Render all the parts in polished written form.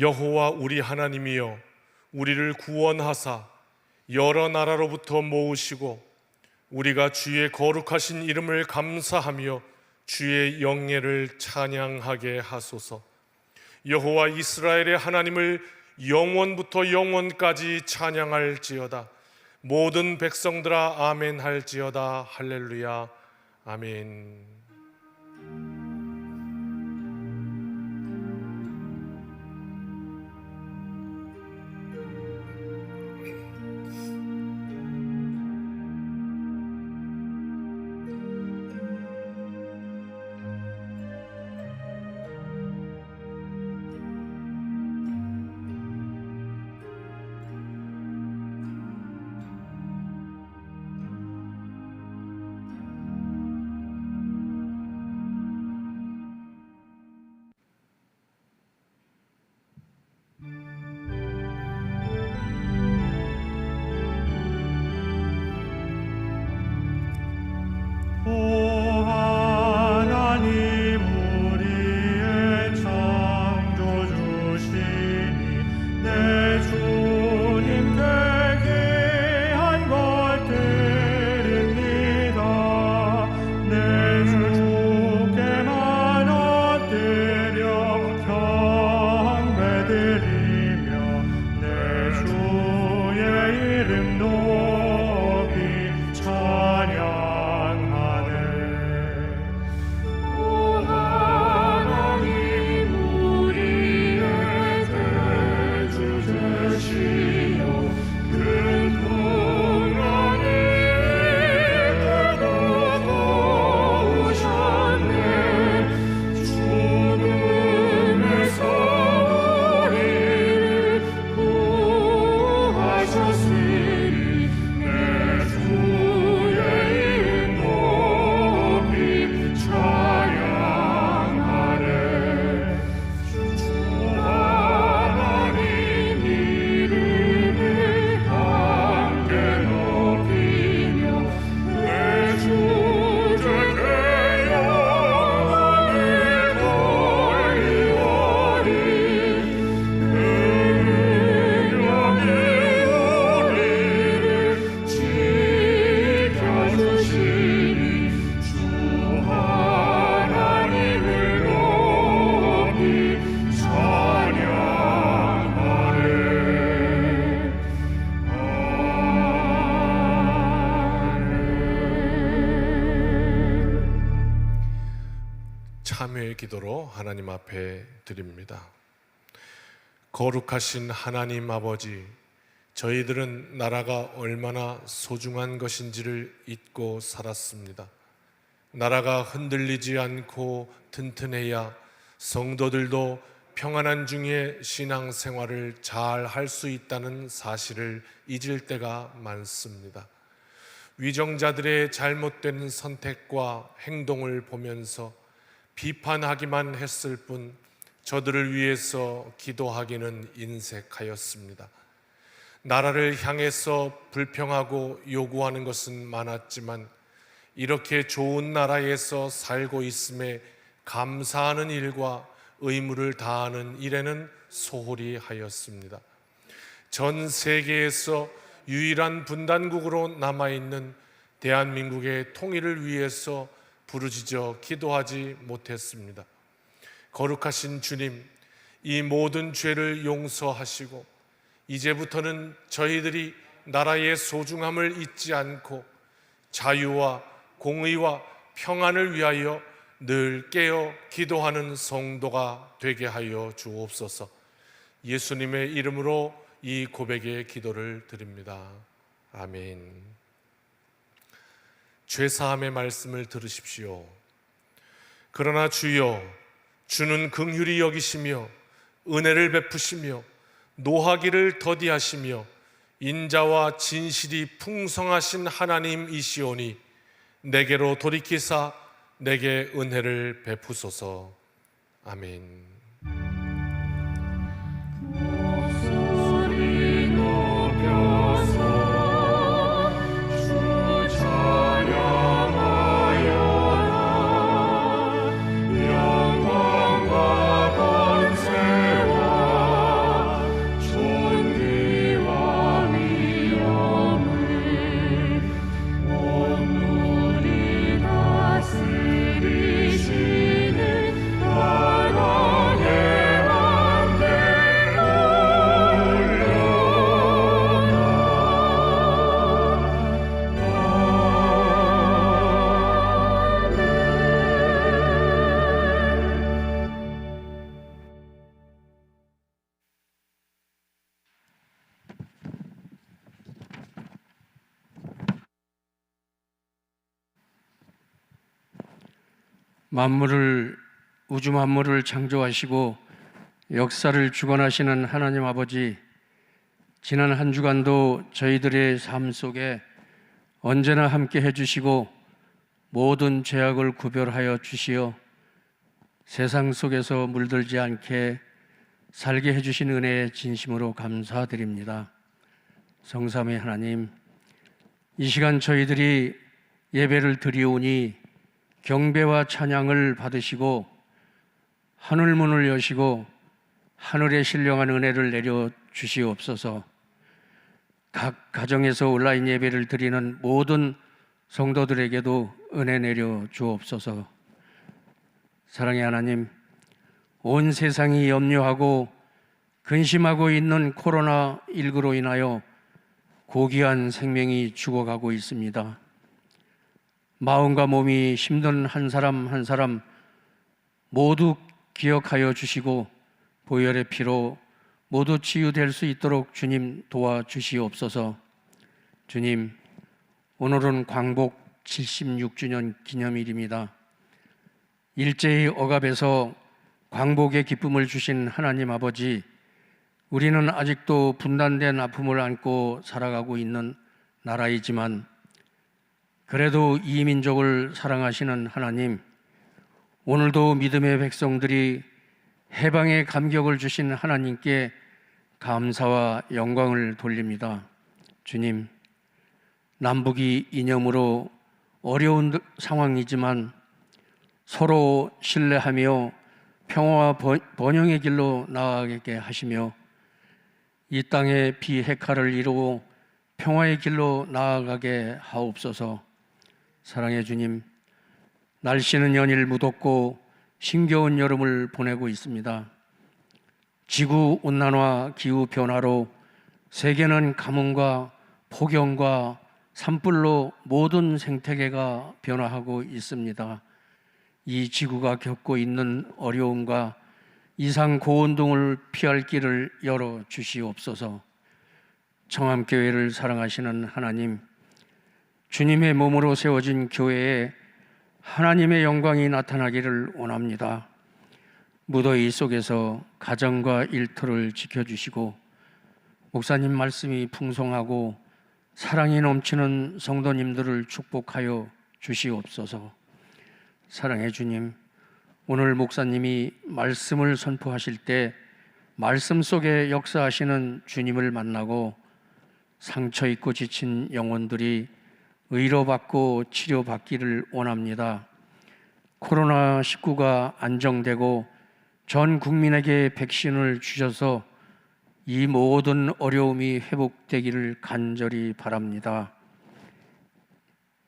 여호와 우리 하나님이여, 우리를 구원하사 여러 나라로부터 모으시고 우리가 주의 거룩하신 이름을 감사하며 주의 영예를 찬양하게 하소서. 여호와 이스라엘의 하나님을 영원부터 영원까지 찬양할지어다. 모든 백성들아 아멘 할지어다. 할렐루야. 아멘. 참회의 기도로 하나님 앞에 드립니다. 거룩하신 하나님 아버지, 저희들은 나라가 얼마나 소중한 것인지를 잊고 살았습니다. 나라가 흔들리지 않고 튼튼해야 성도들도 평안한 중에 신앙생활을 잘 할 수 있다는 사실을 잊을 때가 많습니다. 위정자들의 잘못된 선택과 행동을 보면서 비판하기만 했을 뿐 저들을 위해서 기도하기는 인색하였습니다. 나라를 향해서 불평하고 요구하는 것은 많았지만 이렇게 좋은 나라에서 살고 있음에 감사하는 일과 의무를 다하는 일에는 소홀히 하였습니다. 전 세계에서 유일한 분단국으로 남아있는 대한민국의 통일을 위해서 부르짖어 기도하지 못했습니다. 거룩하신 주님, 이 모든 죄를 용서하시고 이제부터는 저희들이 나라의 소중함을 잊지 않고 자유와 공의와 평안을 위하여 늘 깨어 기도하는 성도가 되게 하여 주옵소서. 예수님의 이름으로 이 고백의 기도를 드립니다. 아멘. 죄사함의 말씀을 들으십시오. 그러나 주여, 주는 긍휼히 여기시며 은혜를 베푸시며 노하기를 더디하시며 인자와 진실이 풍성하신 하나님이시오니 내게로 돌이키사 내게 은혜를 베푸소서. 아멘. 영광과 권세와 우주 만물을 창조하시고 역사를 주관하시는 하나님 아버지, 지난 한 주간도 저희들의 삶 속에 언제나 함께 해주시고 모든 죄악을 구별하여 주시어 세상 속에서 물들지 않게 살게 해주신 은혜에 진심으로 감사드립니다. 성삼위 하나님, 이 시간 저희들이 예배를 드리오니 경배와 찬양을 받으시고 하늘 문을 여시고 하늘의 신령한 은혜를 내려 주시옵소서. 각 가정에서 온라인 예배를 드리는 모든 성도들에게도 은혜 내려 주옵소서. 사랑의 하나님, 온 세상이 염려하고 근심하고 있는 코로나19로 인하여 고귀한 생명이 죽어가고 있습니다. 마음과 몸이 힘든 한 사람 한 사람 모두 기억하여 주시고 보혈의 피로 모두 치유될 수 있도록 주님 도와주시옵소서. 주님, 오늘은 광복 76주년 기념일입니다. 일제히 억압에서 광복의 기쁨을 주신 하나님 아버지, 우리는 아직도 분단된 아픔을 안고 살아가고 있는 나라이지만 그래도 이 민족을 사랑하시는 하나님, 오늘도 믿음의 백성들이 해방의 감격을 주신 하나님께 감사와 영광을 돌립니다. 주님, 남북이 이념으로 어려운 상황이지만 서로 신뢰하며 평화와 번영의 길로 나아가게 하시며 이 땅에 비핵화를 이루고 평화의 길로 나아가게 하옵소서. 사랑의 주님, 날씨는 연일 무덥고 힘겨운 여름을 보내고 있습니다. 지구온난화 기후변화로 세계는 가뭄과 폭염과 산불로 모든 생태계가 변화하고 있습니다. 이 지구가 겪고 있는 어려움과 이상 고온동을 피할 길을 열어 주시옵소서. 청암교회를 사랑하시는 하나님, 주님의 몸으로 세워진 교회에 하나님의 영광이 나타나기를 원합니다. 무더위 속에서 가정과 일터를 지켜주시고 목사님 말씀이 풍성하고 사랑이 넘치는 성도님들을 축복하여 주시옵소서. 사랑의 주님, 오늘 목사님이 말씀을 선포하실 때 말씀 속에 역사하시는 주님을 만나고 상처 입고 지친 영혼들이 의로받고 치료받기를 원합니다. 코로나19가 안정되고 전 국민에게 백신을 주셔서 이 모든 어려움이 회복되기를 간절히 바랍니다.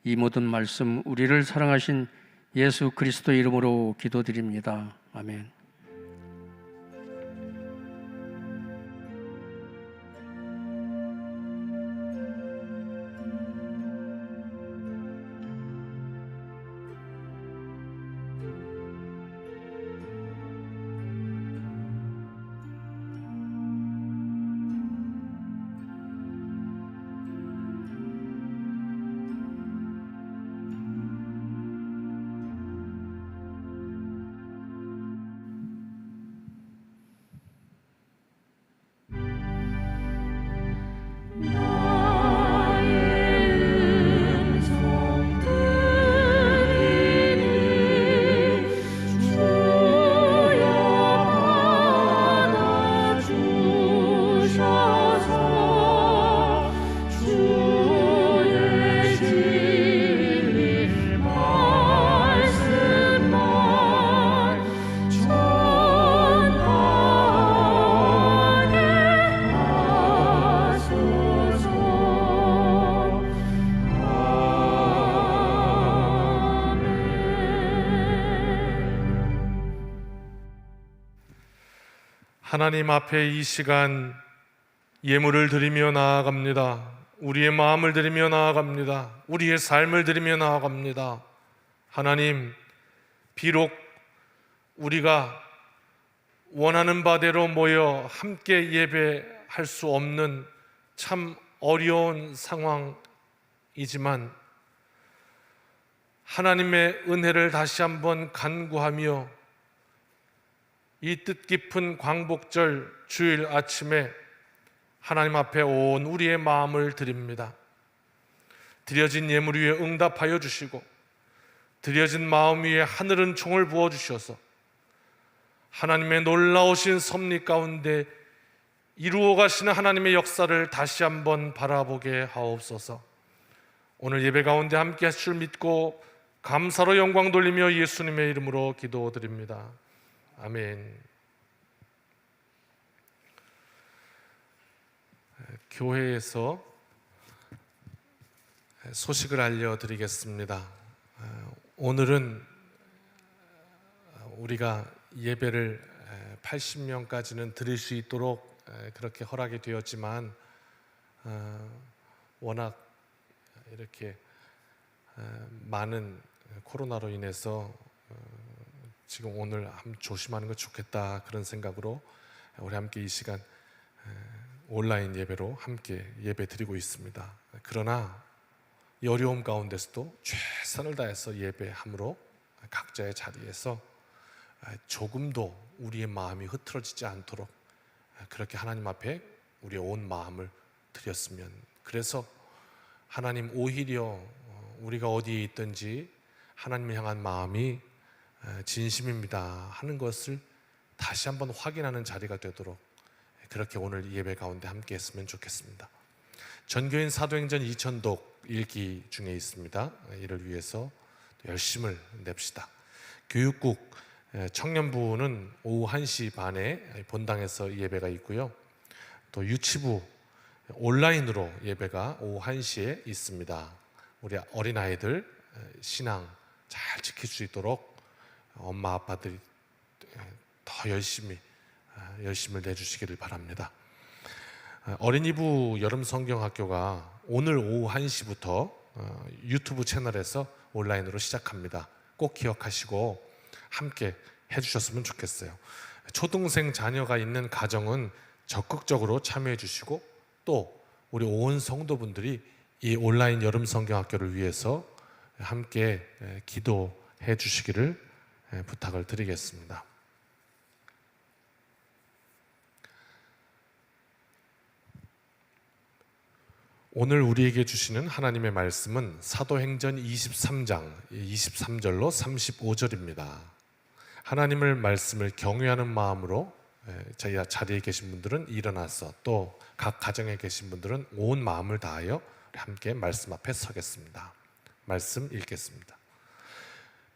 이 모든 말씀 우리를 사랑하신 예수 그리스도 이름으로 기도드립니다. 아멘. 하나님 앞에 이 시간 예물을 드리며 나아갑니다. 우리의 마음을 드리며 나아갑니다. 우리의 삶을 드리며 나아갑니다. 하나님, 비록 우리가 원하는 바대로 모여 함께 예배할 수 없는 참 어려운 상황이지만 하나님의 은혜를 다시 한번 간구하며 이 뜻깊은 광복절 주일 아침에 하나님 앞에 온 우리의 마음을 드립니다. 드려진 예물 위에 응답하여 주시고 드려진 마음 위에 하늘은 총을 부어 주셔서 하나님의 놀라우신 섭리 가운데 이루어 가시는 하나님의 역사를 다시 한번 바라보게 하옵소서. 오늘 예배 가운데 함께 하실 줄 믿고 감사로 영광 돌리며 예수님의 이름으로 기도드립니다. 아멘. 교회에서 소식을 알려드리겠습니다. 오늘은 우리가 예배를 80명까지는 드릴 수 있도록 그렇게 허락이 되었지만 워낙 이렇게 많은 코로나로 인해서 지금 오늘 조심하는 거 좋겠다 그런 생각으로 우리 함께 이 시간 온라인 예배로 함께 예배 드리고 있습니다. 그러나 이 어려움 가운데서도 최선을 다해서 예배함으로 각자의 자리에서 조금도 우리의 마음이 흐트러지지 않도록 그렇게 하나님 앞에 우리의 온 마음을 드렸으면, 그래서 하나님 오히려 우리가 어디에 있든지 하나님을 향한 마음이 진심입니다 하는 것을 다시 한번 확인하는 자리가 되도록 그렇게 오늘 예배 가운데 함께 했으면 좋겠습니다. 전교인 사도행전 2000독 읽기 중에 있습니다. 이를 위해서 열심을 냅시다. 교육국 청년부는 오후 1시 반에 본당에서 예배가 있고요. 또 유치부 온라인으로 예배가 오후 1시에 있습니다. 우리 어린아이들 신앙 잘 지킬 수 있도록 엄마 아빠들이 더 열심을 내주시기를 바랍니다. 어린이부 여름성경학교가 오늘 오후 1시부터 유튜브 채널에서 온라인으로 시작합니다. 꼭 기억하시고 함께 해주셨으면 좋겠어요. 초등생 자녀가 있는 가정은 적극적으로 참여해 주시고 또 우리 온 성도분들이 이 온라인 여름성경학교를 위해서 함께 기도해 주시기를 부탁을 드리겠습니다. 오늘 우리에게 주시는 하나님의 말씀은 사도행전 23장 23절로 35절입니다. 하나님을 말씀을 경외하는 마음으로 저희 자리에 계신 분들은 일어나서 또 각 가정에 계신 분들은 온 마음을 다하여 함께 말씀 앞에 서겠습니다. 말씀 읽겠습니다.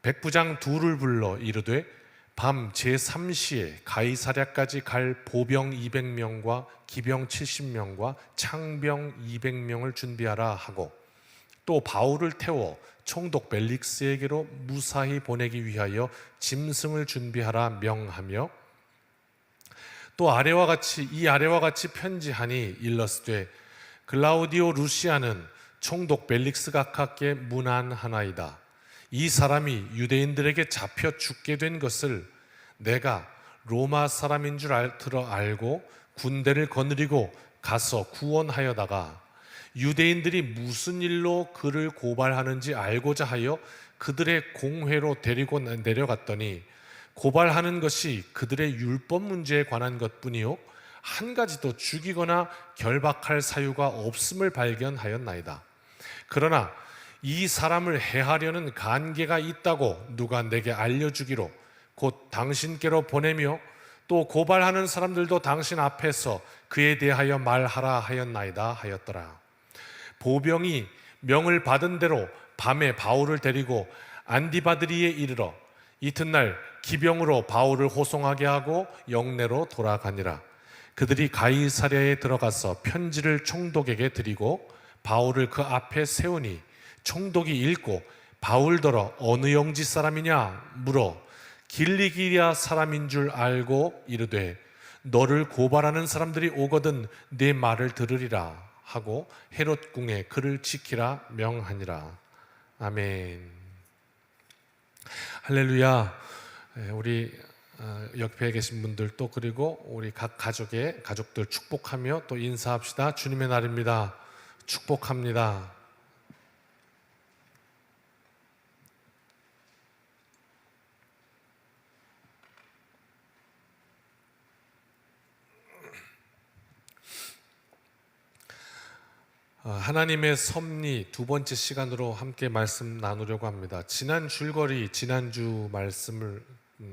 백부장 둘을 불러 이르되 밤 제3시에 가이사랴까지 갈 보병 200명과 기병 70명과 창병 200명을 준비하라 하고 또 바울을 태워 총독 벨릭스에게로 무사히 보내기 위하여 짐승을 준비하라 명하며 또 아래와 같이 편지하니 일러스되 글라우디오 루시아는 총독 벨릭스 각하께 문안하나이다. 이 사람이 유대인들에게 잡혀 죽게 된 것을 내가 로마 사람인 줄 알고 군대를 거느리고 가서 구원하여다가 유대인들이 무슨 일로 그를 고발하는지 알고자 하여 그들의 공회로 데리고 내려갔더니 고발하는 것이 그들의 율법 문제에 관한 것뿐이요 한 가지도 죽이거나 결박할 사유가 없음을 발견하였나이다. 그러나 이 사람을 해하려는 간계가 있다고 누가 내게 알려주기로 곧 당신께로 보내며 또 고발하는 사람들도 당신 앞에서 그에 대하여 말하라 하였나이다 하였더라. 보병이 명을 받은 대로 밤에 바울을 데리고 안디바드리에 이르러 이튿날 기병으로 바울을 호송하게 하고 영내로 돌아가니라. 그들이 가이사랴에 들어가서 편지를 총독에게 드리고 바울을 그 앞에 세우니 총독이 읽고 바울더러 어느 영지 사람이냐 물어 길리기리아 사람인 줄 알고 이르되 너를 고발하는 사람들이 오거든 네 말을 들으리라 하고 헤롯 궁에 그를 지키라 명하니라. 아멘. 할렐루야. 우리 옆에 계신 분들도 그리고 우리 각 가족들 축복하며 또 인사합시다. 주님의 날입니다. 축복합니다. 하나님의 섭리 두 번째 시간으로 함께 말씀 나누려고 합니다. 지난 줄거리, 지난주 말씀을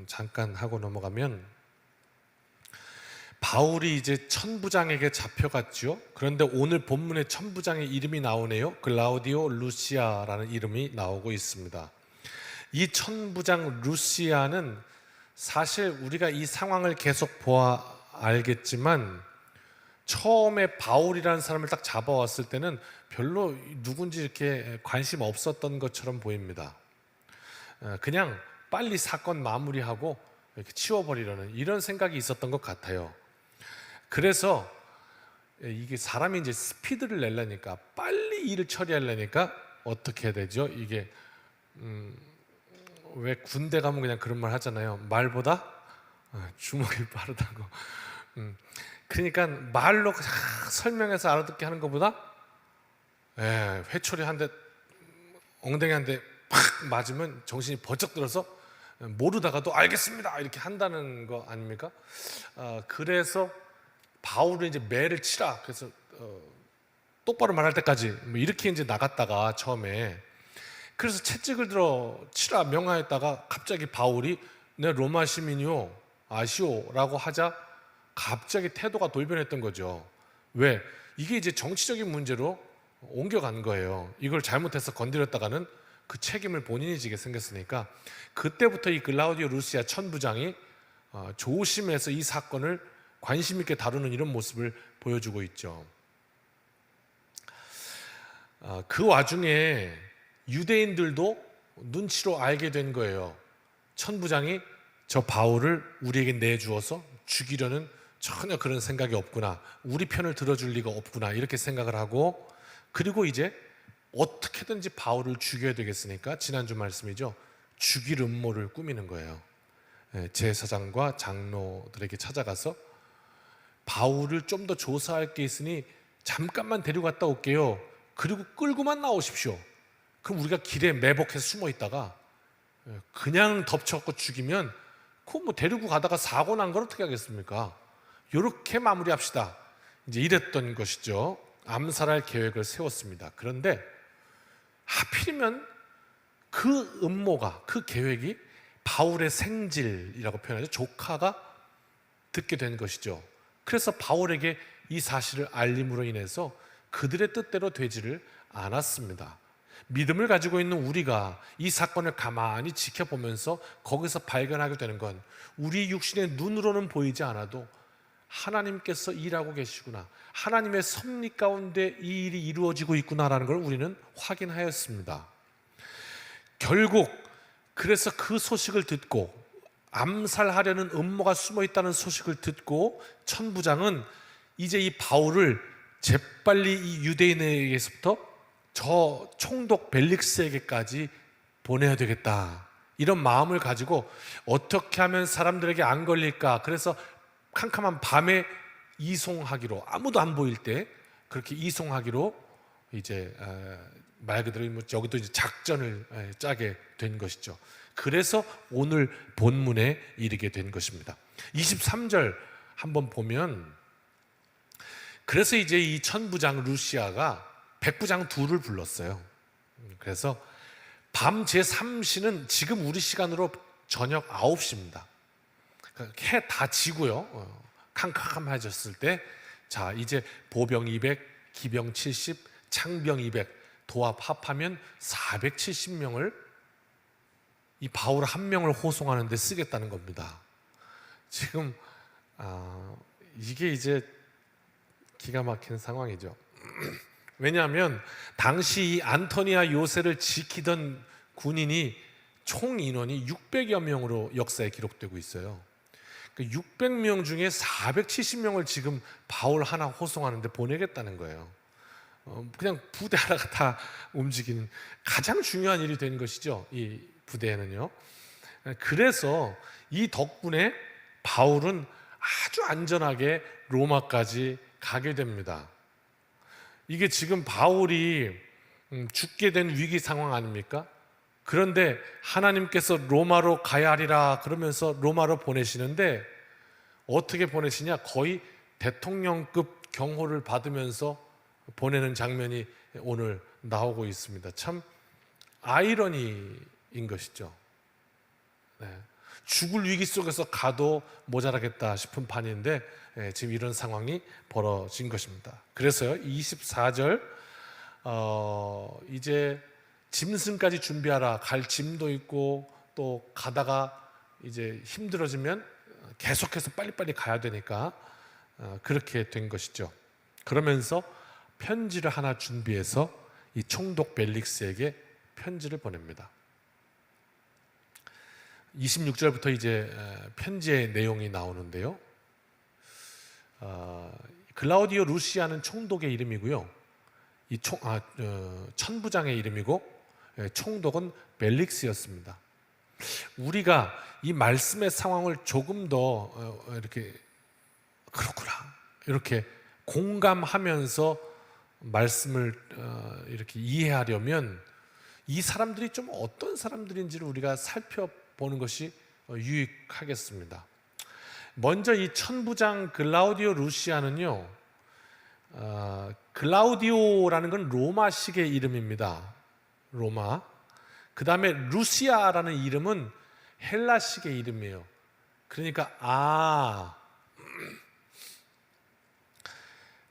잠깐 하고 넘어가면 바울이 이제 천부장에게 잡혀갔죠. 그런데 오늘 본문에 천부장의 이름이 나오네요. 글라우디오 루시아라는 이름이 나오고 있습니다. 이 천부장 루시아는 사실 우리가 이 상황을 계속 보아 알겠지만 처음에 바울이라는 사람을 딱 잡아왔을 때는 별로 누군지 이렇게 관심 없었던 것처럼 보입니다. 그냥 빨리 사건 마무리하고 이렇게 치워버리려는 이런 생각이 있었던 것 같아요. 그래서 이게 사람이 이제 스피드를 내려니까 빨리 일을 처리하려니까 어떻게 해야 되죠? 이게 왜 군대 가면 그냥 그런 말 하잖아요. 말보다 주먹이 빠르다고. 그러니까 말로 설명해서 알아듣게 하는 것보다 회초리 한 대, 엉덩이 한 대 팍 맞으면 정신이 번쩍 들어서 모르다가도 알겠습니다 이렇게 한다는 거 아닙니까? 그래서 바울은 이제 매를 치라. 그래서 똑바로 말할 때까지 뭐 이렇게 이제 나갔다가 처음에 그래서 채찍을 들어 치라 명하였다가 갑자기 바울이 내 로마 시민이요 아시오라고 하자 갑자기 태도가 돌변했던 거죠. 왜? 이게 이제 정치적인 문제로 옮겨간 거예요. 이걸 잘못해서 건드렸다가는 그 책임을 본인이 지게 생겼으니까 그때부터 이 글라우디오 루시아 천부장이 조심해서 이 사건을 관심 있게 다루는 이런 모습을 보여주고 있죠. 그 와중에 유대인들도 눈치로 알게 된 거예요. 천부장이 저 바울을 우리에게 내주어서 죽이려는 전혀 그런 생각이 없구나. 우리 편을 들어줄 리가 없구나. 이렇게 생각을 하고 그리고 이제 어떻게든지 바울을 죽여야 되겠으니까 지난주 말씀이죠. 죽일 음모를 꾸미는 거예요. 제사장과 장로들에게 찾아가서 바울을 좀 더 조사할 게 있으니 잠깐만 데려갔다 올게요. 그리고 끌고만 나오십시오. 그럼 우리가 길에 매복해서 숨어 있다가 그냥 덮쳐갖고 죽이면 그거 뭐 데리고 가다가 사고 난 걸 어떻게 하겠습니까? 이렇게 마무리합시다. 이제 이랬던 것이죠. 암살할 계획을 세웠습니다. 그런데 하필이면 그 음모가, 그 계획이 바울의 생질이라고 표현하죠. 조카가 듣게 된 것이죠. 그래서 바울에게 이 사실을 알림으로 인해서 그들의 뜻대로 되지를 않았습니다. 믿음을 가지고 있는 우리가 이 사건을 가만히 지켜보면서 거기서 발견하게 되는 건 우리 육신의 눈으로는 보이지 않아도 하나님께서 일하고 계시구나, 하나님의 섭리 가운데 이 일이 이루어지고 있구나라는 걸 우리는 확인하였습니다. 결국 그래서 그 소식을 듣고 암살하려는 음모가 숨어 있다는 소식을 듣고 천부장은 이제 이 바울을 재빨리 이 유대인에게서부터 저 총독 벨릭스에게까지 보내야 되겠다, 이런 마음을 가지고 어떻게 하면 사람들에게 안 걸릴까, 그래서 캄캄한 밤에 이송하기로, 아무도 안 보일 때 그렇게 이송하기로 이제 말 그대로 여기도 이제 작전을 짜게 된 것이죠. 그래서 오늘 본문에 이르게 된 것입니다. 23절 한번 보면, 그래서 이제 이 천부장 루시아가 백부장 둘을 불렀어요. 그래서 밤 제3시는 지금 우리 시간으로 저녁 9시입니다. 해 다 지고요, 캄캄해졌을 때, 자 이제 보병 200, 기병 70, 창병 200 도합 합하면 470명을 이 바울 한 명을 호송하는 데 쓰겠다는 겁니다. 지금 이게 이제 기가 막힌 상황이죠. 왜냐하면 당시 이 안토니아 요새를 지키던 군인이 총 인원이 600여 명으로 역사에 기록되고 있어요. 600명 중에 470명을 지금 바울 하나 호송하는데 보내겠다는 거예요. 그냥 부대 하나가 다 움직이는 가장 중요한 일이 된 것이죠, 이 부대에는요. 그래서 이 덕분에 바울은 아주 안전하게 로마까지 가게 됩니다. 이게 지금 바울이 죽게 된 위기 상황 아닙니까? 그런데 하나님께서 로마로 가야 하리라 그러면서 로마로 보내시는데 어떻게 보내시냐? 거의 대통령급 경호를 받으면서 보내는 장면이 오늘 나오고 있습니다. 참 아이러니인 것이죠. 네. 죽을 위기 속에서 가도 모자라겠다 싶은 판인데 지금 이런 상황이 벌어진 것입니다. 그래서요 24절 이제 짐승까지 준비하라. 갈 짐도 있고 또 가다가 이제 힘들어지면 계속해서 빨리빨리 가야 되니까 그렇게 된 것이죠. 그러면서 편지를 하나 준비해서 이 총독 벨릭스에게 편지를 보냅니다. 26절부터 이제 편지의 내용이 나오는데요. 글라우디오 루시아는 총독의 이름이고요. 이 천부장의 이름이고 총독은 벨릭스였습니다. 우리가 이 말씀의 상황을 조금 더 이렇게 그렇구나 이렇게 공감하면서 말씀을 이렇게 이해하려면 이 사람들이 좀 어떤 사람들인지를 우리가 살펴보는 것이 유익하겠습니다. 먼저 이 천부장 글라우디오 루시아는요, 글라우디오라는 건 로마식의 이름입니다. 로마. 그 다음에 루시아라는 이름은 헬라식의 이름이에요. 그러니까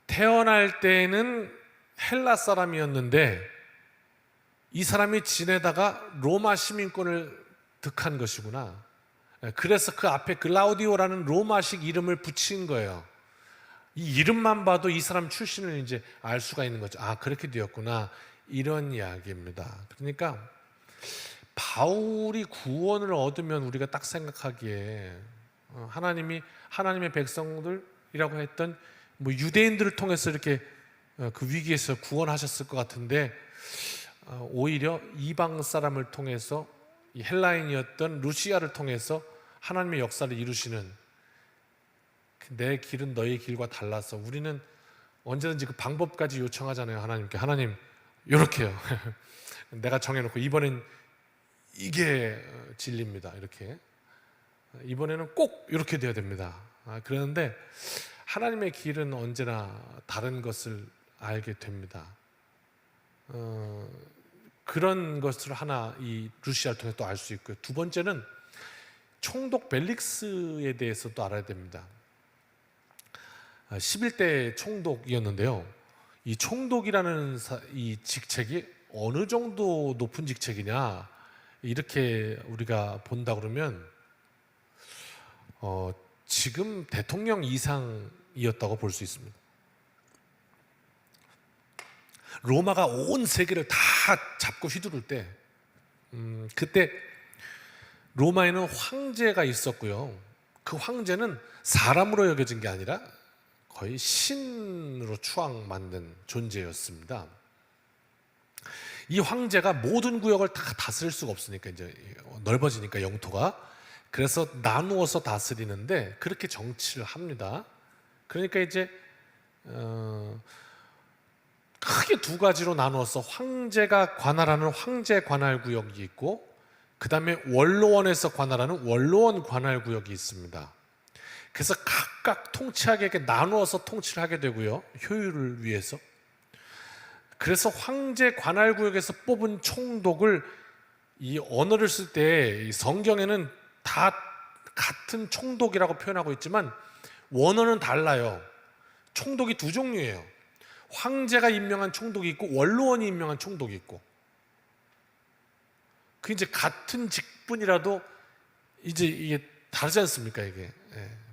태어날 때는 헬라 사람이었는데 이 사람이 지내다가 로마 시민권을 득한 것이구나. 그래서 그 앞에 글라우디오라는 로마식 이름을 붙인 거예요. 이 이름만 봐도 이 사람 출신을 이제 알 수가 있는 거죠. 그렇게 되었구나. 이런 이야기입니다. 그러니까 바울이 구원을 얻으면 우리가 딱 생각하기에 하나님이 하나님의 백성들이라고 했던 유대인들을 통해서 이렇게 그 위기에서 구원하셨을 것 같은데 오히려 이방 사람을 통해서 이 헬라인이었던 루시아를 통해서 하나님의 역사를 이루시는 내 길은 너의 길과 달라서 우리는 언제든지 그 방법까지 요청하잖아요. 하나님께 하나님 이렇게요. 내가 정해놓고 이번엔 이게 진리입니다. 이렇게 이번에는 꼭 이렇게 돼야 됩니다. 그런데 하나님의 길은 언제나 다른 것을 알게 됩니다. 그런 것을 하나 이 루시아를 통해 또 알 수 있고요. 두 번째는 총독 벨릭스에 대해서도 알아야 됩니다. 11대 총독이었는데요. 이 총독이라는 이 직책이 어느 정도 높은 직책이냐 이렇게 우리가 본다 그러면 지금 대통령 이상이었다고 볼 수 있습니다. 로마가 온 세계를 다 잡고 휘두를 때 그때 로마에는 황제가 있었고요. 그 황제는 사람으로 여겨진 게 아니라 거의 신으로 추앙받는 존재였습니다. 이 황제가 모든 구역을 다 다스릴 수가 없으니까 이제 넓어지니까 영토가 그래서 나누어서 다스리는데 그렇게 정치를 합니다. 그러니까 이제 크게 두 가지로 나누어서 황제가 관할하는 황제 관할 구역이 있고 그 다음에 원로원에서 관할하는 원로원 관할 구역이 있습니다. 그래서 각각 통치하게 이렇게 나누어서 통치를 하게 되고요. 효율을 위해서. 그래서 황제 관할 구역에서 뽑은 총독을 이 언어를 쓸 때 성경에는 다 같은 총독이라고 표현하고 있지만 원어는 달라요. 총독이 두 종류예요. 황제가 임명한 총독이 있고 원로원이 임명한 총독이 있고 그 이제 같은 직분이라도 이제 이게 다르지 않습니까? 이게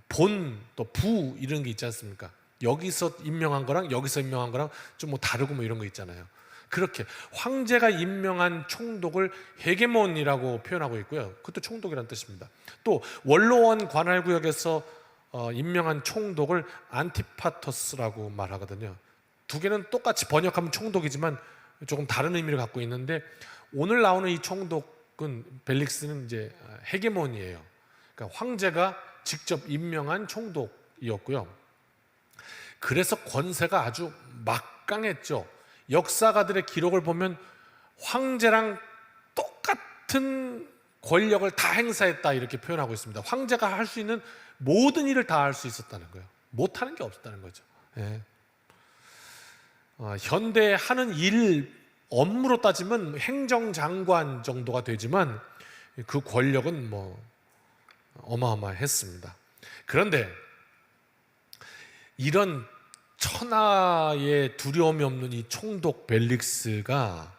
본 또 부 이런 게 있지 않습니까? 여기서 임명한 거랑 여기서 임명한 거랑 좀 뭐 다르고 뭐 이런 거 있잖아요. 그렇게 황제가 임명한 총독을 헤게몬이라고 표현하고 있고요. 그것도 총독이라는 뜻입니다. 또 원로원 관할 구역에서 임명한 총독을 안티파토스라고 말하거든요. 두 개는 똑같이 번역하면 총독이지만 조금 다른 의미를 갖고 있는데 오늘 나오는 이 총독은 벨릭스는 이제 헤게몬이에요. 그러니까 황제가 직접 임명한 총독이었고요. 그래서 권세가 아주 막강했죠. 역사가들의 기록을 보면 황제랑 똑같은 권력을 다 행사했다 이렇게 표현하고 있습니다. 황제가 할 수 있는 모든 일을 다 할 수 있었다는 거예요. 못하는 게 없었다는 거죠. 현대 하는 일 업무로 따지면 행정장관 정도가 되지만 그 권력은 뭐 어마어마했습니다. 그런데 이런 천하의 두려움이 없는 이 총독 벨릭스가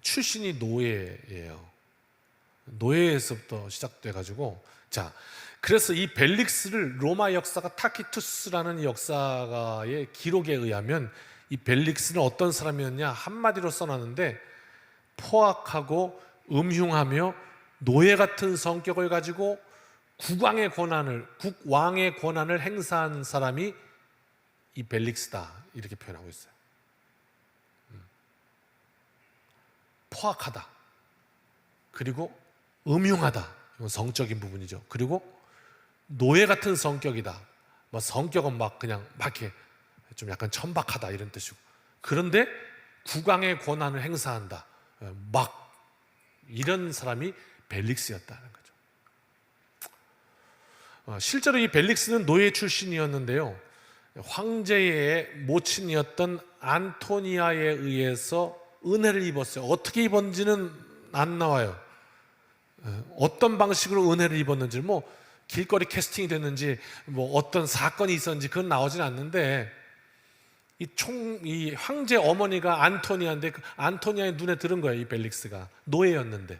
출신이 노예예요. 노예에서부터 시작돼 가지고, 자, 그래서 이 벨릭스를 로마 역사가 타키투스라는 이 역사가의 기록에 의하면 이 벨릭스는 어떤 사람이었냐 한마디로 써놨는데, 포악하고 음흉하며 노예 같은 성격을 가지고 국왕의 권한을 행사한 사람이 이 벨릭스다, 이렇게 표현하고 있어요. 포악하다, 그리고 음흉하다, 이건 성적인 부분이죠. 그리고 노예 같은 성격이다, 뭐 성격은 막 그냥 막 이렇게 좀 약간 천박하다 이런 뜻이고, 그런데 국왕의 권한을 행사한다, 막 이런 사람이 벨릭스였다는 거죠. 실제로 이 벨릭스는 노예 출신이었는데요, 황제의 모친이었던 안토니아에 의해서 은혜를 입었어요. 어떻게 입었는지는 안 나와요. 어떤 방식으로 은혜를 입었는지, 뭐 길거리 캐스팅이 됐는지, 뭐 어떤 사건이 있었는지 그건 나오진 않는데, 이 황제 어머니가 안토니아인데 그 안토니아의 눈에 들은 거예요. 이 벨릭스가 노예였는데,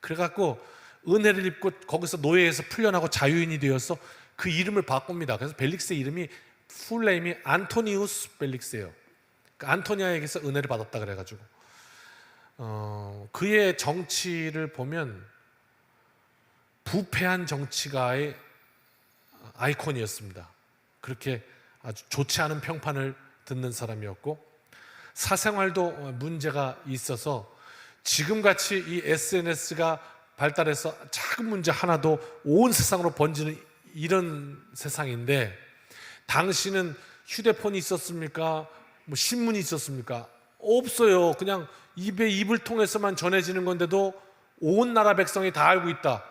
그래갖고 은혜를 입고 거기서 노예에서 풀려나고 자유인이 되어서 그 이름을 바꿉니다. 그래서 벨릭스의 이름이 풀네임이 안토니우스 벨릭스예요. 그러니까 안토니아에게서 은혜를 받았다 그래가지고 그의 정치를 보면 부패한 정치가의 아이콘이었습니다. 그렇게 아주 좋지 않은 평판을 듣는 사람이었고, 사생활도 문제가 있어서 지금같이 이 SNS가 발달해서 작은 문제 하나도 온 세상으로 번지는 이런 세상인데, 당시는 휴대폰이 있었습니까? 뭐 신문이 있었습니까? 없어요. 그냥 입에 입을 통해서만 전해지는 건데도 온 나라 백성이 다 알고 있다.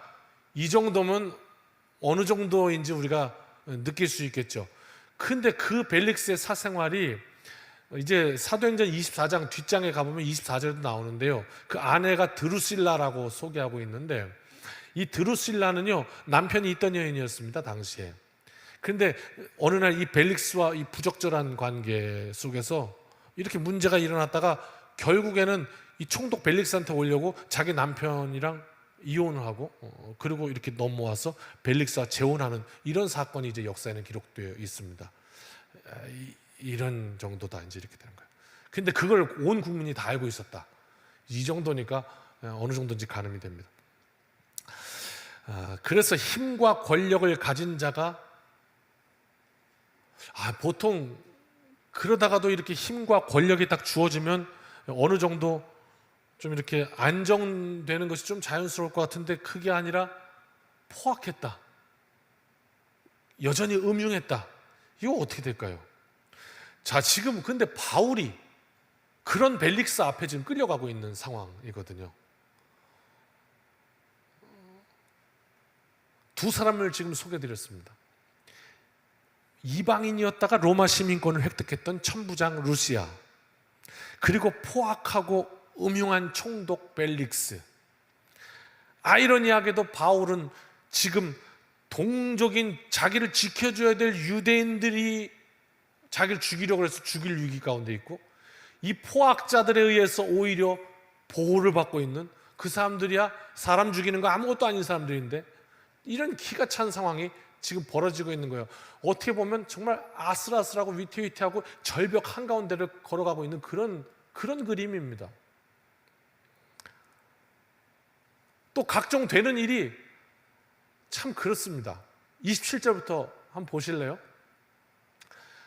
이 정도면 어느 정도인지 우리가 느낄 수 있겠죠. 근데 그 벨릭스의 사생활이 이제 사도행전 24장 뒷장에 가보면 24절에도 나오는데요, 그 아내가 드루실라라고 소개하고 있는데, 이 드루실라는요 남편이 있던 여인이었습니다, 당시에. 그런데 어느 날 이 벨릭스와 이 부적절한 관계 속에서 이렇게 문제가 일어났다가 결국에는 이 총독 벨릭스한테 오려고 자기 남편이랑 이혼을 하고 그리고 이렇게 넘어와서 벨릭스와 재혼하는 이런 사건이 이제 역사에는 기록되어 있습니다. 이런 정도다, 이제 이렇게 되는 거예요. 근데 그걸 온 국민이 다 알고 있었다. 이 정도니까 어느 정도인지 가늠이 됩니다. 그래서 힘과 권력을 가진 자가 보통 그러다가도 이렇게 힘과 권력이 딱 주어지면 어느 정도 좀 이렇게 안정되는 것이 좀 자연스러울 것 같은데, 그게 아니라 포악했다, 여전히 음흉했다. 이거 어떻게 될까요? 자, 지금 근데 바울이 그런 벨릭스 앞에 지금 끌려가고 있는 상황이거든요. 두 사람을 지금 소개드렸습니다. 이방인이었다가 로마 시민권을 획득했던 천부장 루시아, 그리고 포악하고 음흉한 총독 벨릭스. 아이러니하게도 바울은 지금 동족인 자기를 지켜줘야 될 유대인들이 자기를 죽이려고 해서 죽일 위기 가운데 있고, 이 포악자들에 의해서 오히려 보호를 받고 있는 그 사람들이야 사람 죽이는 거 아무것도 아닌 사람들인데, 이런 기가 찬 상황이 지금 벌어지고 있는 거예요. 어떻게 보면 정말 아슬아슬하고 위태위태하고 절벽 한가운데를 걸어가고 있는 그런 그림입니다. 또 각종 되는 일이 참 그렇습니다. 27절부터 한번 보실래요?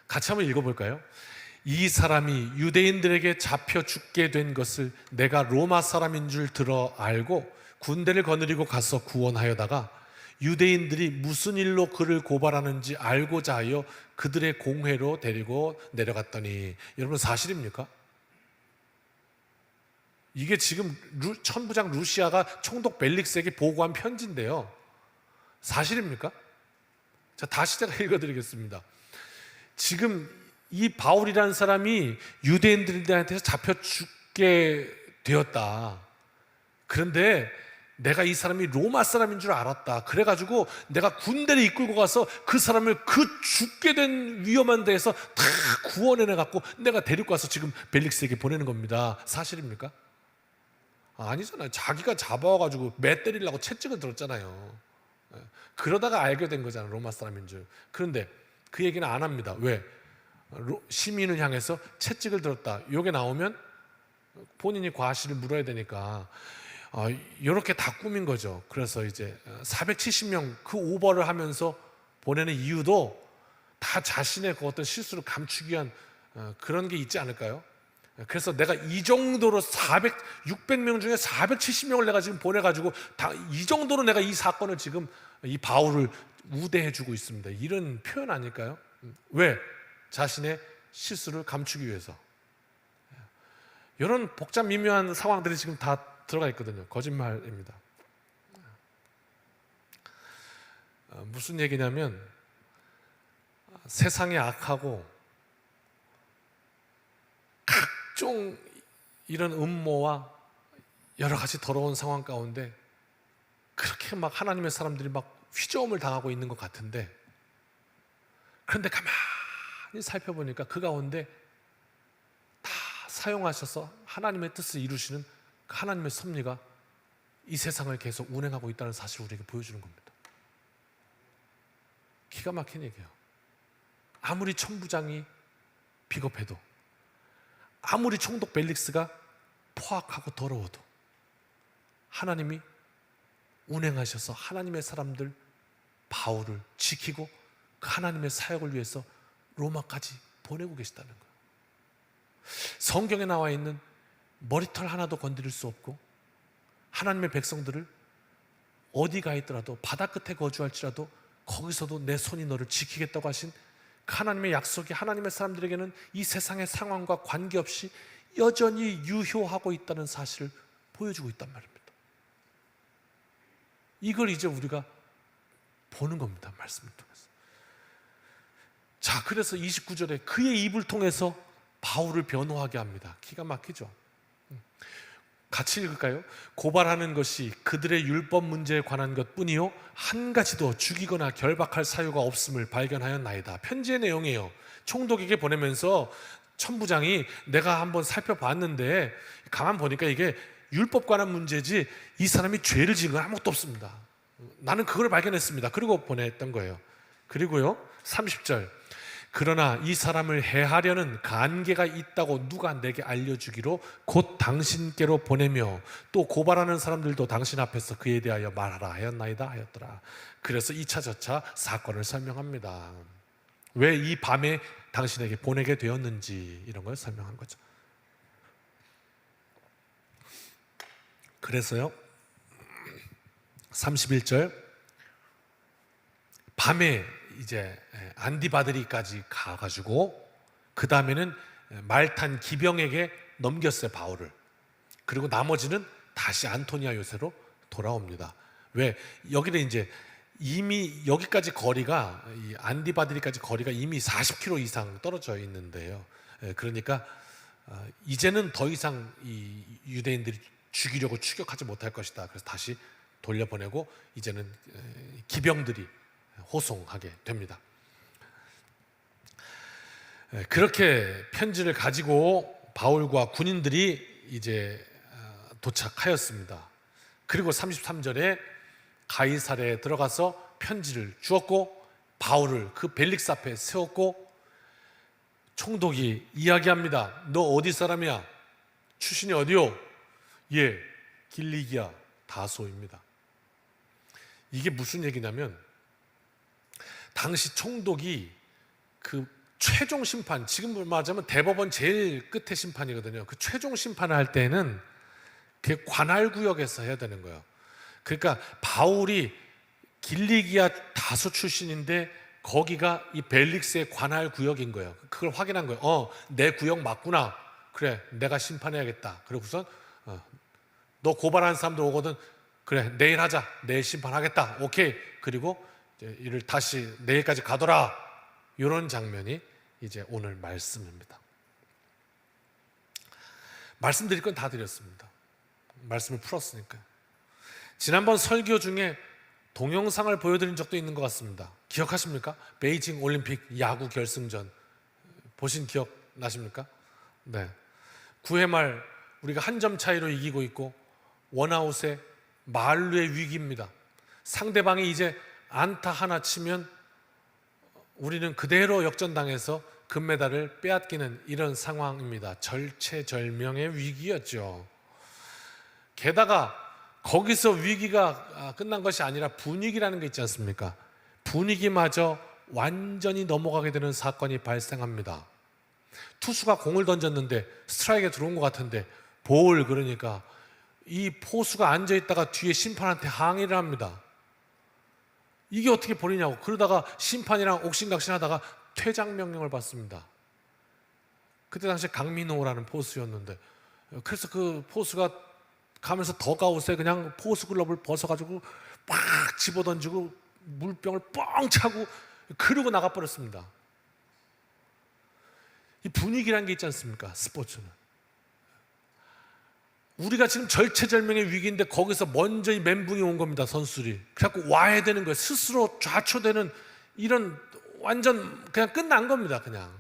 같이 한번 읽어볼까요? 이 사람이 유대인들에게 잡혀 죽게 된 것을 내가 로마 사람인 줄 들어 알고 군대를 거느리고 가서 구원하여다가 유대인들이 무슨 일로 그를 고발하는지 알고자 하여 그들의 공회로 데리고 내려갔더니, 여러분 사실입니까? 이게 지금 천부장 루시아가 총독 벨릭스에게 보고한 편지인데요, 사실입니까? 자, 다시 제가 읽어드리겠습니다. 지금 이 바울이라는 사람이 유대인들한테서 잡혀 죽게 되었다. 그런데 내가 이 사람이 로마 사람인 줄 알았다. 그래가지고 내가 군대를 이끌고 가서 그 사람을 그 죽게 된 위험한 데에서 다 구원해내갖고 내가 데리고 와서 지금 벨릭스에게 보내는 겁니다. 사실입니까? 아니잖아요. 자기가 잡아와가지고 매 때리려고 채찍을 들었잖아요. 그러다가 알게 된 거잖아요. 로마 사람인 줄. 그런데 그 얘기는 안 합니다. 왜? 시민을 향해서 채찍을 들었다. 이게 나오면 본인이 과실을 물어야 되니까 이렇게 다 꾸민 거죠. 그래서 이제 470명 그 오버를 하면서 보내는 이유도 다 자신의 그 어떤 실수를 감추기 위한 그런 게 있지 않을까요? 그래서 내가 이 정도로 600명 중에 470명을 내가 지금 보내가지고 이 정도로 내가 이 사건을 지금 이 바울을 우대해주고 있습니다. 이런 표현 아닐까요? 왜? 자신의 실수를 감추기 위해서. 이런 복잡 미묘한 상황들이 지금 다 들어가 있거든요. 거짓말입니다. 무슨 얘기냐면 세상의 악하고 각종 이런 음모와 여러 가지 더러운 상황 가운데 그렇게 막 하나님의 사람들이 막 휘저음을 당하고 있는 것 같은데, 그런데 가만히 살펴보니까 그 가운데 다 사용하셔서 하나님의 뜻을 이루시는 그 하나님의 섭리가 이 세상을 계속 운행하고 있다는 사실을 우리에게 보여주는 겁니다. 기가 막힌 얘기예요. 아무리 천부장이 비겁해도, 아무리 총독 벨릭스가 포악하고 더러워도 하나님이 운행하셔서 하나님의 사람들 바울을 지키고 그 하나님의 사역을 위해서 로마까지 보내고 계시다는 거예요. 성경에 나와 있는 머리털 하나도 건드릴 수 없고 하나님의 백성들을 어디 가 있더라도 바다 끝에 거주할지라도 거기서도 내 손이 너를 지키겠다고 하신 그 하나님의 약속이 하나님의 사람들에게는 이 세상의 상황과 관계없이 여전히 유효하고 있다는 사실을 보여주고 있단 말입니다. 이걸 이제 우리가 보는 겁니다. 말씀을 통해서. 자, 그래서 29절에 그의 입을 통해서 바울을 변호하게 합니다. 기가 막히죠. 같이 읽을까요? 고발하는 것이 그들의 율법 문제에 관한 것뿐이요 한 가지도 죽이거나 결박할 사유가 없음을 발견하였나이다. 편지의 내용이에요. 총독에게 보내면서 천부장이 내가 한번 살펴봤는데 가만 보니까 이게 율법 관한 문제지 이 사람이 죄를 지은 건 아무것도 없습니다. 나는 그걸 발견했습니다. 그리고 보냈던 거예요. 그리고요 30절 그러나 이 사람을 해하려는 간계가 있다고 누가 내게 알려주기로 곧 당신께로 보내며 또 고발하는 사람들도 당신 앞에서 그에 대하여 말하라 하였나이다 하였더라. 그래서 2차 저차 사건을 설명합니다. 왜 이 밤에 당신에게 보내게 되었는지 이런 걸 설명한 거죠. 그래서요 31절 밤에 이제 안디바드리까지 가가지고 그 다음에는 말탄 기병에게 넘겼어요 바울을. 그리고 나머지는 다시 안토니아 요새로 돌아옵니다. 왜? 여기는 이제 이미 여기까지 거리가 이 안디바드리까지 거리가 이미 40km 이상 떨어져 있는데요. 그러니까 이제는 더 이상 이 유대인들이 죽이려고 추격하지 못할 것이다. 그래서 다시 돌려보내고 이제는 기병들이 호송하게 됩니다. 그렇게 편지를 가지고 바울과 군인들이 이제 도착하였습니다. 그리고 33절에 가이사랴에 들어가서 편지를 주었고 바울을 그 벨릭스 앞에 세웠고 총독이 이야기합니다. 너 어디 사람이야? 출신이 어디요? 예, 길리기아 다소입니다. 이게 무슨 얘기냐면 당시 총독이 그 최종 심판, 지금 말하자면 대법원 제일 끝에 심판이거든요. 그 최종 심판을 할 때는 그 관할 구역에서 해야 되는 거예요. 그러니까 바울이 길리기아 다소 출신인데 거기가 이 벨릭스의 관할 구역인 거예요. 그걸 확인한 거예요. 내 구역 맞구나. 그래, 내가 심판해야겠다. 그러고선 너 고발하는 사람들 오거든. 그래, 내일 하자. 내일 심판하겠다. 오케이. 그리고 이제 이를 다시 내일까지 가더라. 이런 장면이 이제 오늘 말씀입니다. 말씀드릴 건 다 드렸습니다. 말씀을 풀었으니까요. 지난번 설교 중에 동영상을 보여드린 적도 있는 것 같습니다. 기억하십니까? 베이징 올림픽 야구 결승전 보신 기억 나십니까? 네. 9회 말 우리가 한 점 차이로 이기고 있고 원아웃에 만루의 위기입니다. 상대방이 이제 안타 하나 치면 우리는 그대로 역전당해서 금메달을 빼앗기는 이런 상황입니다. 절체절명의 위기였죠. 게다가 거기서 위기가 끝난 것이 아니라 분위기라는 게 있지 않습니까? 분위기마저 완전히 넘어가게 되는 사건이 발생합니다. 투수가 공을 던졌는데 스트라이크에 들어온 것 같은데 볼, 그러니까 이 포수가 앉아있다가 뒤에 심판한테 항의를 합니다. 이게 어떻게 볼이냐고. 그러다가 심판이랑 옥신각신하다가 퇴장 명령을 받습니다. 그때 당시에 강민호라는 포수였는데, 그래서 그 포수가 가면서 더가웃에 그냥 포수 글러브를 벗어가지고 막 집어던지고 물병을 뻥 차고 그러고 나가버렸습니다. 이 분위기라는 게 있지 않습니까? 스포츠는. 우리가 지금 절체절명의 위기인데 거기서 먼저 이 멘붕이 온 겁니다. 선수들이. 그래갖고 와야 되는 거예요. 스스로 좌초되는 이런 완전 그냥 끝난 겁니다. 그냥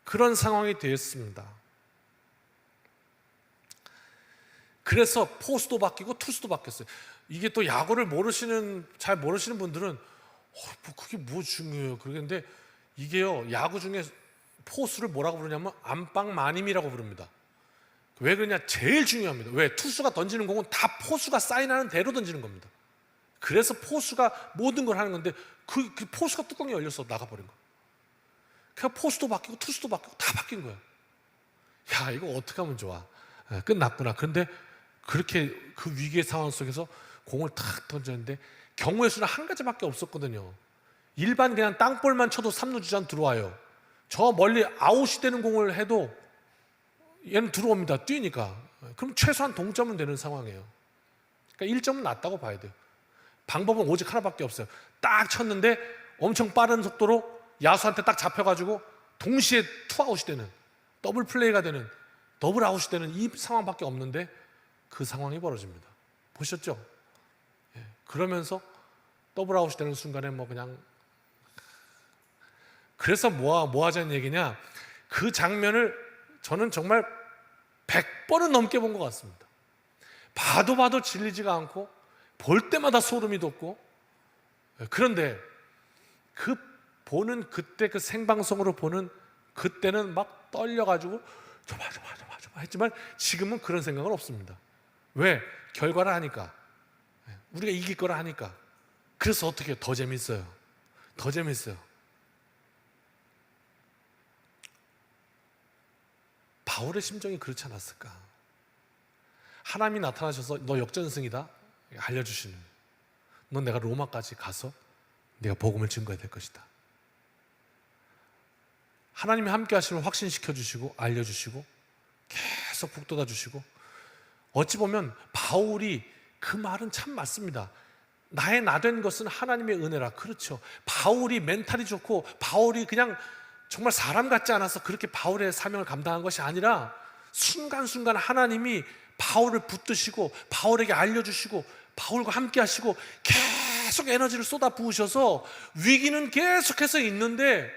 그런 상황이 되었습니다. 그래서 포수도 바뀌고 투수도 바뀌었어요. 이게 또 야구를 잘 모르시는 분들은 그게 뭐 중요해요. 그런데 이게요, 야구 중에 포수를 뭐라고 부르냐면 안방마님이라고 부릅니다. 왜 그러냐? 제일 중요합니다. 왜? 투수가 던지는 공은 다 포수가 사인하는 대로 던지는 겁니다. 그래서 포수가 모든 걸 하는 건데 그 포수가 뚜껑이 열려서 나가버린 거예요. 그냥 포수도 바뀌고 투수도 바뀌고 다 바뀐 거예요. 야, 이거 어떻게 하면 좋아? 끝났구나. 그런데 그렇게 그 위기의 상황 속에서 공을 탁 던졌는데 경우의 수는 한 가지밖에 없었거든요. 일반 그냥 땅볼만 쳐도 3루 주전 들어와요. 저 멀리 아웃이 되는 공을 해도 얘는 들어옵니다. 뛰니까. 그럼 최소한 동점은 되는 상황이에요. 그러니까 1점은 났다고 봐야 돼요. 방법은 오직 하나밖에 없어요. 딱 쳤는데 엄청 빠른 속도로 야수한테 딱 잡혀가지고 동시에 투아웃이 되는, 더블 플레이가 되는, 더블 아웃이 되는 이 상황밖에 없는데 그 상황이 벌어집니다. 보셨죠? 그러면서 더블 아웃이 되는 순간에 뭐 그냥, 그래서 뭐 하자는 얘기냐, 그 장면을 저는 정말 100번은 넘게 본 것 같습니다. 봐도 질리지가 않고 볼 때마다 소름이 돋고. 그런데 그 보는 그때 그 생방송으로 보는 그때는 막 떨려가지고 좀 했지만 지금은 그런 생각은 없습니다. 왜? 결과를 하니까. 우리가 이길 거라 하니까. 그래서 어떻게 해요? 더 재밌어요. 더 재밌어요. 바울의 심정이 그렇지 않았을까? 하나님이 나타나셔서 너 역전승이다 알려주시는, 넌 내가 로마까지 가서 네가 복음을 증거해야 될 것이다. 하나님이 함께 하시면 확신시켜 주시고 알려주시고 계속 북돋아 주시고. 어찌 보면 바울이 그 말은 참 맞습니다. 나의 나된 것은 하나님의 은혜라. 그렇죠. 바울이 멘탈이 좋고 바울이 그냥 정말 사람 같지 않아서 그렇게 바울의 사명을 감당한 것이 아니라 순간순간 하나님이 바울을 붙드시고 바울에게 알려주시고 바울과 함께 하시고 계속 에너지를 쏟아 부으셔서 위기는 계속해서 있는데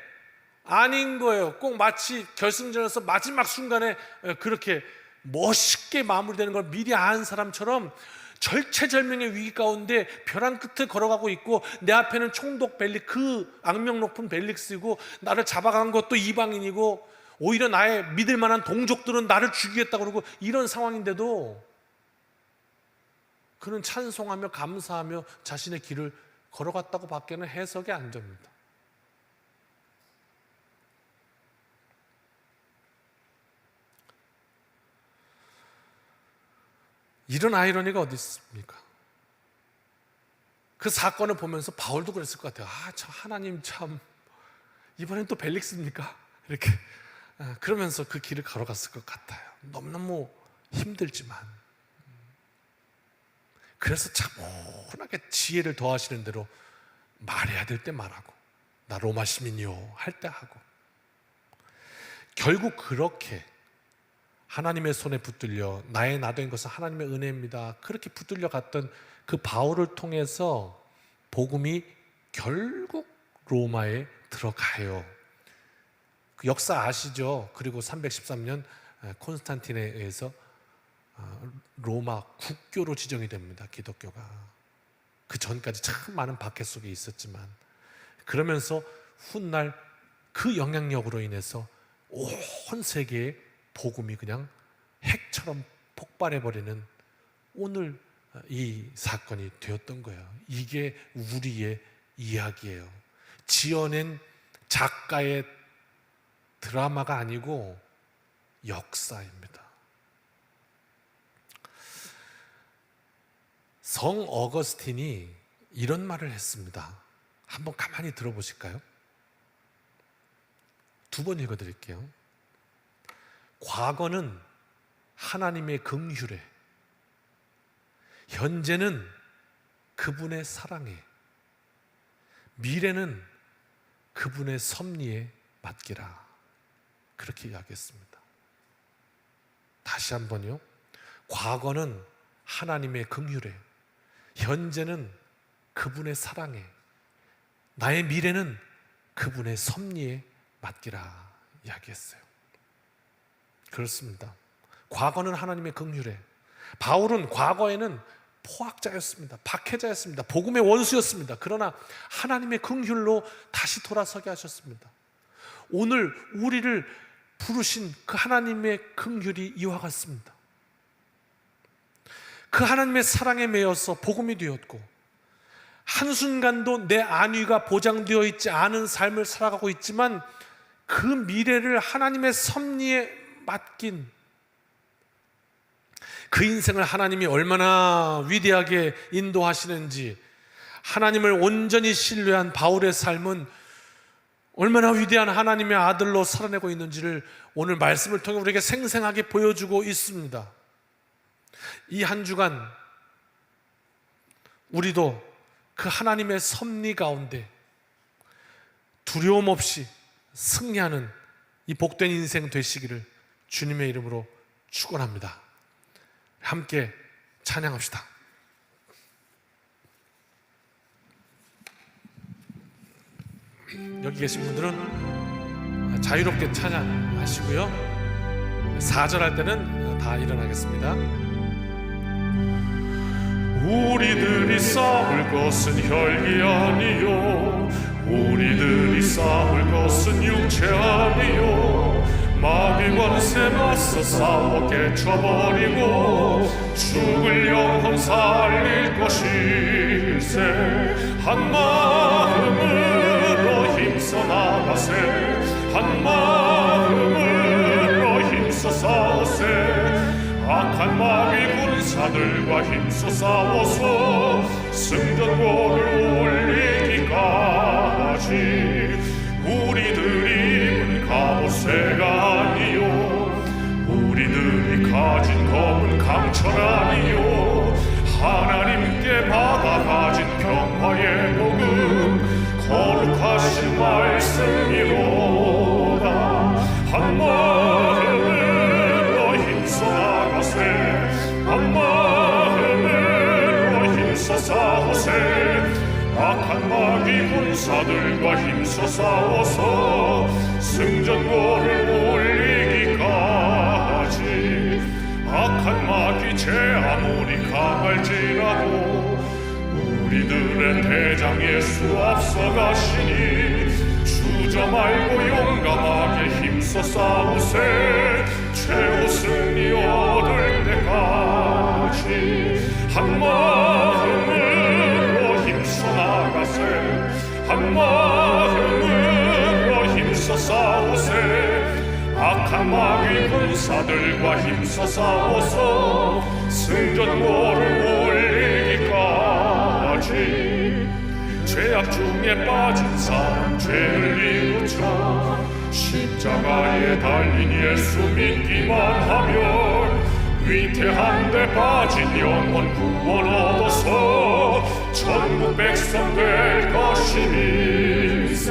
아닌 거예요. 꼭 마치 결승전에서 마지막 순간에 그렇게 멋있게 마무리되는 걸 미리 아는 사람처럼 절체절명의 위기 가운데 벼랑 끝을 걸어가고 있고 내 앞에는 총독 벨릭, 그 악명 높은 벨릭스이고 나를 잡아간 것도 이방인이고 오히려 나의 믿을 만한 동족들은 나를 죽이겠다고 그러고 이런 상황인데도 그는 찬송하며 감사하며 자신의 길을 걸어갔다고 밖에는 해석이 안 됩니다. 이런 아이러니가 어디 있습니까? 그 사건을 보면서 바울도 그랬을 것 같아요. 참 하나님 참 이번엔 또 벨릭스입니까? 이렇게 그러면서 그 길을 걸어갔을 것 같아요. 너무너무 힘들지만. 그래서 차분하게 지혜를 더하시는 대로 말해야 될 때 말하고 나 로마 시민이요 할 때 하고 결국 그렇게 하나님의 손에 붙들려 나의 나된 것은 하나님의 은혜입니다, 그렇게 붙들려 갔던 그 바울을 통해서 복음이 결국 로마에 들어가요. 그 역사 아시죠? 그리고 313년 콘스탄틴에 의해서 로마 국교로 지정이 됩니다, 기독교가. 그 전까지 참 많은 박해 속에 있었지만, 그러면서 훗날 그 영향력으로 인해서 온 세계에 복음이 그냥 핵처럼 폭발해버리는 오늘 이 사건이 되었던 거예요. 이게 우리의 이야기예요. 지어낸 작가의 드라마가 아니고 역사입니다. 성 어거스틴이 이런 말을 했습니다. 한번 가만히 들어보실까요? 2번 읽어드릴게요. 과거는 하나님의 긍휼에, 현재는 그분의 사랑에, 미래는 그분의 섭리에 맡기라. 그렇게 이야기했습니다. 다시 한번요. 과거는 하나님의 긍휼에, 현재는 그분의 사랑에, 나의 미래는 그분의 섭리에 맡기라 이야기했어요. 그렇습니다. 과거는 하나님의 긍휼에, 바울은 과거에는 포악자였습니다. 박해자였습니다. 복음의 원수였습니다. 그러나 하나님의 긍휼로 다시 돌아서게 하셨습니다. 오늘 우리를 부르신 그 하나님의 긍휼이 이와 같습니다. 그 하나님의 사랑에 매여서 복음이 되었고, 한순간도 내 안위가 보장되어 있지 않은 삶을 살아가고 있지만 그 미래를 하나님의 섭리에 맡긴 그 인생을 하나님이 얼마나 위대하게 인도하시는지, 하나님을 온전히 신뢰한 바울의 삶은 얼마나 위대한 하나님의 아들로 살아내고 있는지를 오늘 말씀을 통해 우리에게 생생하게 보여주고 있습니다. 이 한 주간 우리도 그 하나님의 섭리 가운데 두려움 없이 승리하는 이 복된 인생 되시기를 주님의 이름으로 축원합니다. 함께 찬양합시다. 여기 계신 분들은 자유롭게 찬양하시고요, 4절 할 때는 다 일어나겠습니다. 우리들이 싸울 것은 혈기 아니요, 우리들이 싸울 것은 육체 아니요, 마귀 권세 맞서 싸워 깨쳐버리고 죽을 영혼 살릴 것일세. 한 마음으로 힘써 나가세, 한 마음으로 힘써 싸우세. 악한 마귀 군사들과 힘써 싸워서 승전고를 올리기까지. 우리들이 입은 갑옷새가 아니요, 우리들이 가진 검은 강철 아니요, 하나님께 받아 가진 평화의 복음 거룩하신 말씀이로다. 한 마음으로 힘써 나가세, 한 마음으로 힘써 싸우세. 악한 마귀 군사들과 힘써 싸워서 승전고를 올리기까지. 악한 마귀 제 아무리 강할지라도 우리들의 대장 예수 앞서가시니 주저 말고 용감하게 힘써 싸우세. 최후 승리 얻을 때까지. 한 마음으로 힘써 나가세, 한 마음으로 힘써 싸우세. 악한 마귀 군사들과 힘써 싸워서 승전고를 올리기까지. 죄악 중에 빠진 사람 죄를 뉘우쳐 십자가에 달린 예수 믿기만 하면 위태한 데 빠진 영혼 구원 얻어서 천국 백성 될 것임일세.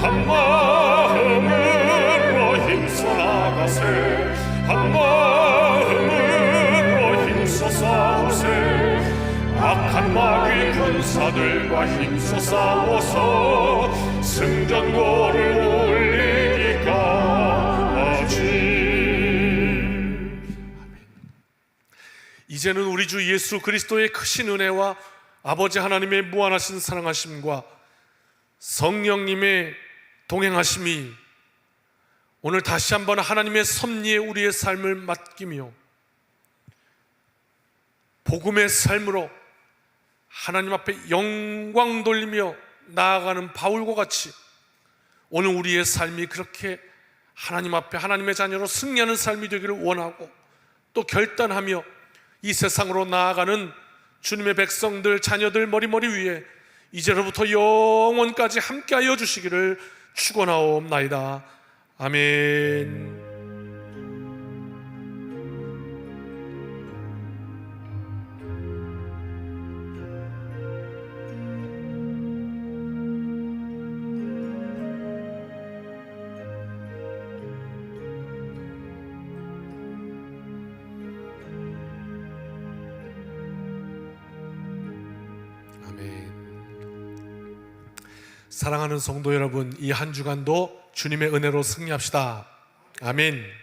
한 마음으로 힘써 용사들과 힘써 싸워서 승전고를 울리기까 하지. 이제는 우리 주 예수 그리스도의 크신 은혜와 아버지 하나님의 무한하신 사랑하심과 성령님의 동행하심이 오늘 다시 한번 하나님의 섭리에 우리의 삶을 맡기며 복음의 삶으로 하나님 앞에 영광 돌리며 나아가는 바울과 같이 오늘 우리의 삶이 그렇게 하나님 앞에 하나님의 자녀로 승리하는 삶이 되기를 원하고 또 결단하며 이 세상으로 나아가는 주님의 백성들, 자녀들 머리머리 위에 이제로부터 영원까지 함께하여 주시기를 축원하옵나이다. 아멘. 사랑하는 성도 여러분, 이 한 주간도 주님의 은혜로 승리합시다. 아멘.